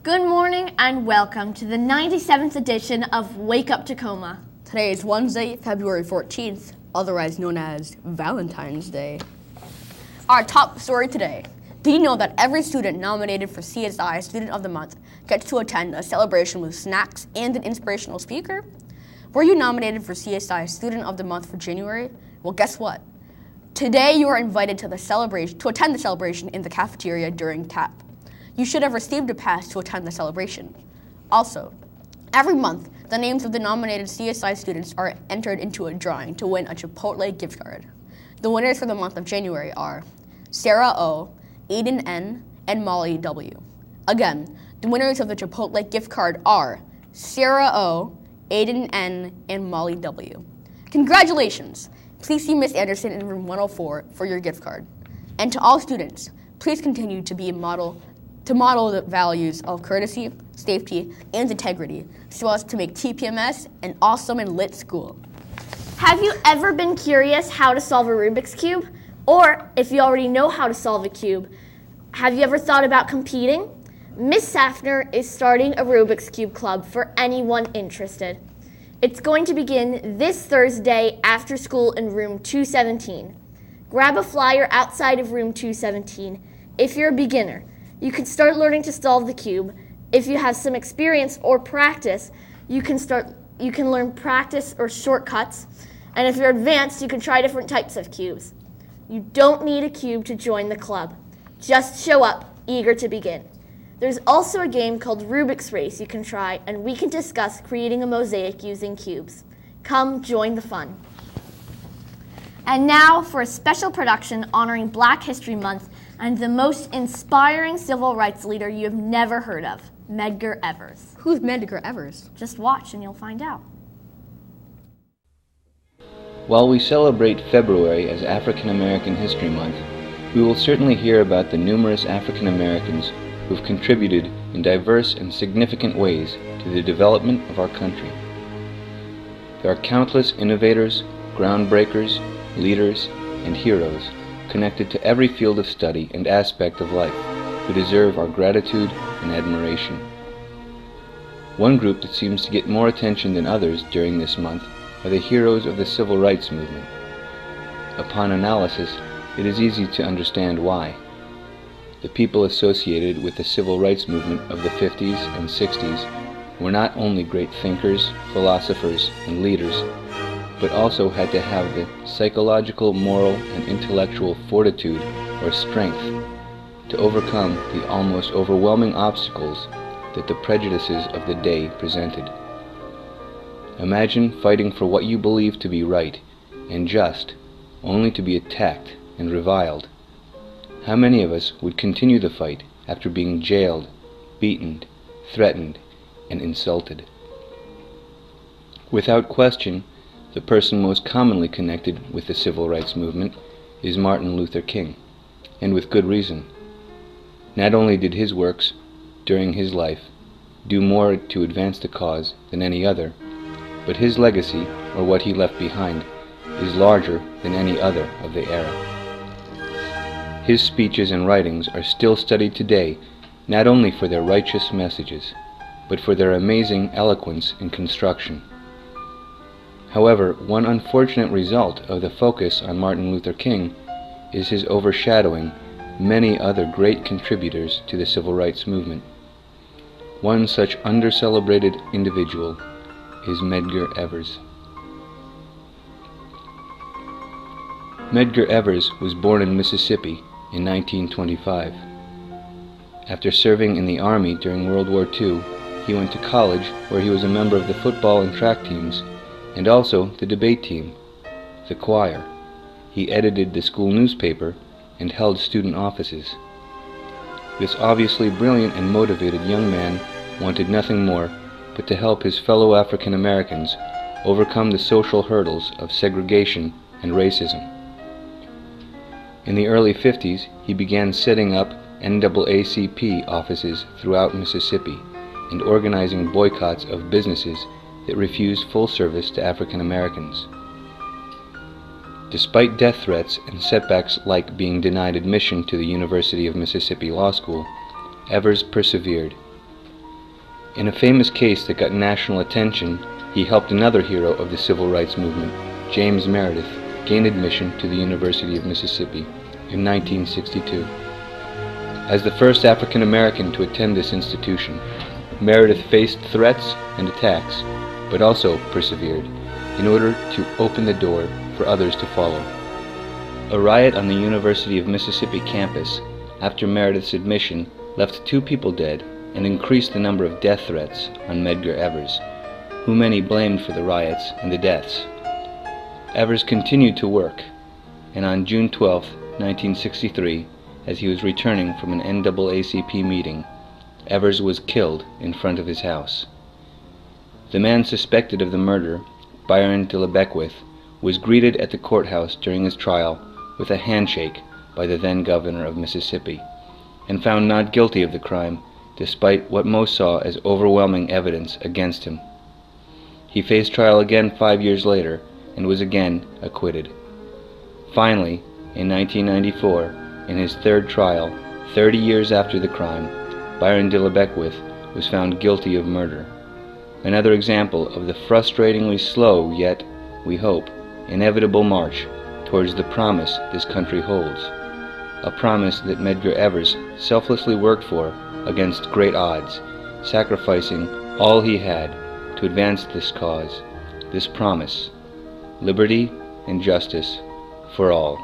Good morning and welcome to the 97th edition of Wake Up Tacoma. Today is Wednesday, February 14th, otherwise known as Valentine's Day. Our top story today. Do you know that every student nominated for CSI Student of the Month gets to attend a celebration with snacks and an inspirational speaker? Were you nominated for CSI Student of the Month for January? Well, guess what? Today you are invited to attend the celebration in the cafeteria during TAP. You should have received a pass to attend the celebration. Also, every month, the names of the nominated CSI students are entered into a drawing to win a Chipotle gift card. The winners for the month of January are Sarah O., Aiden N., and Molly W. Again, the winners of the Chipotle gift card are Sarah O., Aiden N., and Molly W. Congratulations! Please see Miss Anderson in room 104 for your gift card. And to all students, please continue to model the values of courtesy, safety, and integrity so as to make TPMS an awesome and lit school. Have you ever been curious how to solve a Rubik's Cube? Or if you already know how to solve a cube, have you ever thought about competing? Miss Safner is starting a Rubik's Cube club for anyone interested. It's going to begin this Thursday after school in room 217. Grab a flyer outside of room 217 if you're a beginner. You can start learning to solve the cube. If you have some experience or practice, you can learn practice or shortcuts. And if you're advanced, you can try different types of cubes. You don't need a cube to join the club. Just show up, eager to begin. There's also a game called Rubik's Race you can try, and we can discuss creating a mosaic using cubes. Come join the fun. And now for a special production honoring Black History Month and the most inspiring civil rights leader you have never heard of, Medgar Evers. Who's Medgar Evers? Just watch and you'll find out. While we celebrate February as African American History Month, we will certainly hear about the numerous African Americans who have contributed in diverse and significant ways to the development of our country. There are countless innovators, groundbreakers, leaders, and heroes connected to every field of study and aspect of life who deserve our gratitude and admiration. One group that seems to get more attention than others during this month are the heroes of the civil rights movement. Upon analysis, it is easy to understand why. The people associated with the civil rights movement of the 50s and 60s were not only great thinkers, philosophers, and leaders, but also had to have the psychological, moral, and intellectual fortitude or strength to overcome the almost overwhelming obstacles that the prejudices of the day presented. Imagine fighting for what you believe to be right and just, only to be attacked and reviled. How many of us would continue the fight after being jailed, beaten, threatened, and insulted? Without question, the person most commonly connected with the civil rights movement is Martin Luther King, and with good reason. Not only did his works during his life do more to advance the cause than any other, but his legacy, or what he left behind, is larger than any other of the era. His speeches and writings are still studied today, not only for their righteous messages, but for their amazing eloquence and construction. However, one unfortunate result of the focus on Martin Luther King is his overshadowing many other great contributors to the civil rights movement. One such under-celebrated individual is Medgar Evers. Medgar Evers was born in Mississippi in 1925. After serving in the Army during World War II, he went to college where he was a member of the football and track teams and also the debate team, the choir. He edited the school newspaper and held student offices. This obviously brilliant and motivated young man wanted nothing more but to help his fellow African Americans overcome the social hurdles of segregation and racism. In the early 50s, he began setting up NAACP offices throughout Mississippi and organizing boycotts of businesses that refused full service to African Americans. Despite death threats and setbacks like being denied admission to the University of Mississippi Law School, Evers persevered. In a famous case that got national attention, he helped another hero of the civil rights movement, James Meredith, gain admission to the University of Mississippi in 1962. As the first African American to attend this institution, Meredith faced threats and attacks, but also persevered in order to open the door for others to follow. A riot on the University of Mississippi campus after Meredith's admission left 2 people dead and increased the number of death threats on Medgar Evers, who many blamed for the riots and the deaths. Evers continued to work, and on June 12, 1963, as he was returning from an NAACP meeting, Evers was killed in front of his house. The man suspected of the murder, Byron De La Beckwith, was greeted at the courthouse during his trial with a handshake by the then governor of Mississippi, and found not guilty of the crime despite what most saw as overwhelming evidence against him. He faced trial again 5 years later and was again acquitted. Finally, in 1994, in his 3rd trial, 30 years after the crime, Byron De La Beckwith was found guilty of murder. Another example of the frustratingly slow yet, we hope, inevitable march towards the promise this country holds. A promise that Medgar Evers selflessly worked for against great odds, sacrificing all he had to advance this cause, this promise, liberty and justice for all.